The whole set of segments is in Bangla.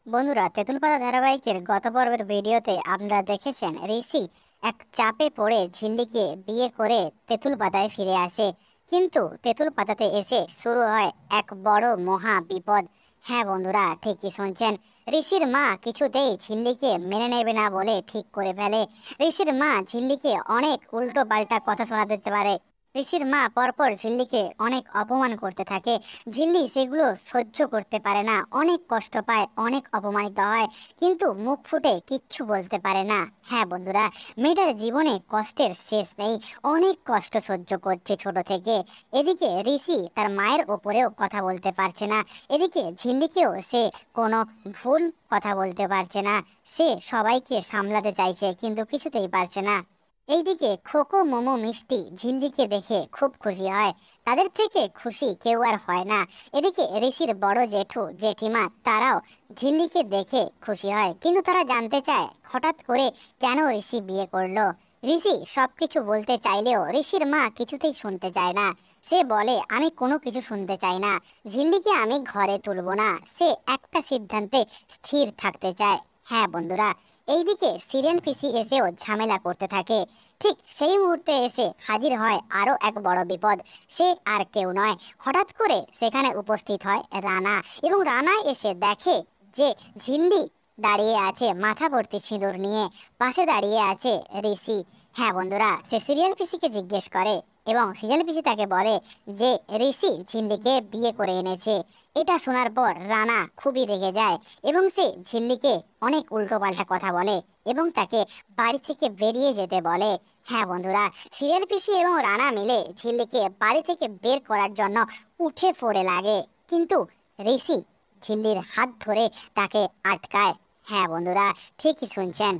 বন্ধুরা, তেঁতুল পাতা ধারাবাহিকের গত পর্বের ভিডিওতে আপনারা দেখেছেন ঋষি এক চাপে পড়ে ঝিল্লিকে বিয়ে করে তেঁতুল পাতায় ফিরে আসে। কিন্তু তেঁতুল পাতাতে এসে শুরু হয় এক বড় মহা বিপদ। হ্যাঁ বন্ধুরা, ঠিকই শুনছেন। ঋষির মা কিছুতেই ঝিল্লিকে মেনে নেবে না বলে ঠিক করে ফেলে। ঋষির মা ঝিল্লিকে অনেক উল্টো পাল্টা কথা শোনাতে পারে। ঋষির মা পরপর ঝিল্লিকে অনেক অপমান করতে থাকে। ঝিল্লি সেগুলো সহ্য করতে পারে না, অনেক কষ্ট পায়, অনেক অপমানিত হয়, কিন্তু মুখ ফুটে কিচ্ছু বলতে পারে না। হ্যাঁ বন্ধুরা, মেয়েটার জীবনে কষ্টের শেষ নেই, অনেক কষ্ট সহ্য করছে ছোট থেকে। এদিকে ঋষি তার মায়ের ওপরেও কথা বলতে পারছে না, এদিকে ঝিল্লিকেও সে কোনো ভুল কথা বলতে পারছে না। সে সবাইকে সামলাতে চাইছে কিন্তু কিছুতেই পারছে না। এইদিকে খোকো, মোমো, মিষ্টি ঝিল্লিকে দেখে খুব খুশি হয়। তাদের থেকে খুশি কেউ আর হয় না। এদিকে ঋষির বড় জেঠু জেঠিমা তারাও ঝিল্লিকে দেখে খুশি হয়, কিন্তু তারা জানতে চায় হঠাৎ করে কেন ঋষি বিয়ে করলো। ঋষি সবকিছু বলতে চাইলেও ঋষির মা কিছুতেই শুনতে চায় না। সে বলে, আমি কোনো কিছু শুনতে চাই না, ঝিল্লিকে আমি ঘরে তুলবো না। সে একটা সিদ্ধান্তে স্থির থাকতে চায়। হ্যাঁ বন্ধুরা, এইদিকে সিরিয়ান পিসি এসেও ঝামেলা করতে থাকে। ঠিক সেই মুহূর্তে এসে হাজির হয় আরো এক বড় বিপদ। সে আর কেউ নয়, হঠাৎ করে সেখানে উপস্থিত হয় রানা। এবং রানা এসে দেখে যে ঝিল্লি দাঁড়িয়ে আছে মাথা ভর্তি সিঁদুর নিয়ে, পাশে দাঁড়িয়ে আছে ঋষি। হ্যাঁ বন্ধুরা, সে সিরিয়াল পিসিকে জিজ্ঞেস করে এবং সিরিয়াল পিসি তাকে বলে যে ঋষি ঝিল্লিকে বিয়ে করে এনেছে। এটা শোনার পর রানা খুবই রেগে যায় এবং সে ঝিল্লিকে অনেক উল্টোপাল্টা কথা বলে এবং তাকে বাড়ি থেকে বেরিয়ে যেতে বলে। হ্যাঁ বন্ধুরা, সিরিয়াল পিসি এবং রানা মিলে ঝিল্লিকে বাড়ি থেকে বের করার জন্য উঠে পড়ে লাগে, কিন্তু ঋষি ঝিল্লির হাত ধরে তাকে আটকায়। হ্যাঁ বন্ধুরা, ঠিকই শুনছেন।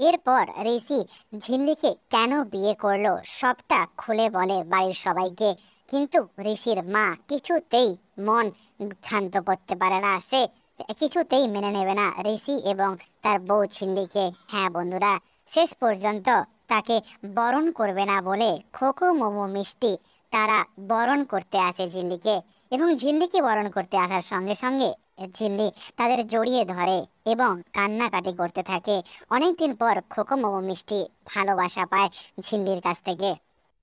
এরপর ঋষি ঝিল্লিকে কেন বিয়ে করলো সবটা খুলে বলে বাড়ির সবাইকে, কিন্তু ঋষির মা কিছুতেই মন শান্ত করতে পারে না। সে কিছুতেই মেনে নেবে না ঋষি এবং তার বউ ঝিল্লিকে। হ্যাঁ বন্ধুরা, শেষ পর্যন্ত তাকে বরণ করবে না বলে খোকো, মোমো, মিষ্টি তারা বরণ করতে আসে ঝিল্লিকে। এবং ঝিল্লিকে বরণ করতে আসার সঙ্গে সঙ্গে ঝিল্লি তাদের জড়িয়ে ধরে এবং কান্নাকাটি করতে থাকে। অনেকদিন পর খোকো, মোমো, মিষ্টি ভালোবাসা পায় ঝিল্লির কাছ থেকে।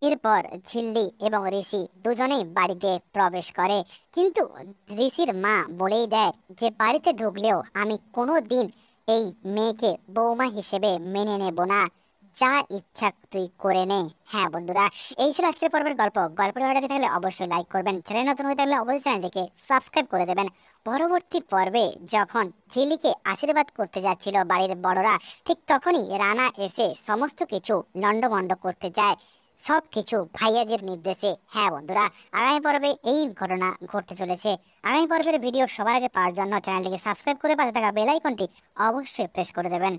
এরপর ঝিল্লি এবং ঋষি দুজনেই বাড়িতে প্রবেশ করে, কিন্তু ঋষির মা বলেই দেয় যে বাড়িতে ঢুকলেও আমি কোনো দিন এই মেয়েকে বৌমা হিসেবে মেনে নেব না, যা ইচ্ছা তুই করে নে। হ্যাঁ বন্ধুরা, এই ছিল আজকের পর্বের গল্প। গল্পটি ভালো লেগে থাকলে অবশ্যই লাইক করবেন, চ্যানেল নতুন হয়ে থাকলে অবশ্যই চ্যানেলটিকে সাবস্ক্রাইব করে দেবেন। পরবর্তী পর্বে যখন ঝিলিকে আশীর্বাদ করতে যাচ্ছিল বাড়ির বড়রা, ঠিক তখনই রানা এসে সমস্ত কিছু লন্ডভন্ড করতে যায়, সব কিছু ভাইয়াজির নির্দেশে। হ্যাঁ বন্ধুরা, আগামী পর্বে এই ঘটনা ঘটতে চলেছে। আগামী পর্বের ভিডিও সবার আগে পাওয়ার জন্য চ্যানেলটিকে সাবস্ক্রাইব করে পাশে থাকা বেল আইকনটি অবশ্যই প্রেস করে দেবেন।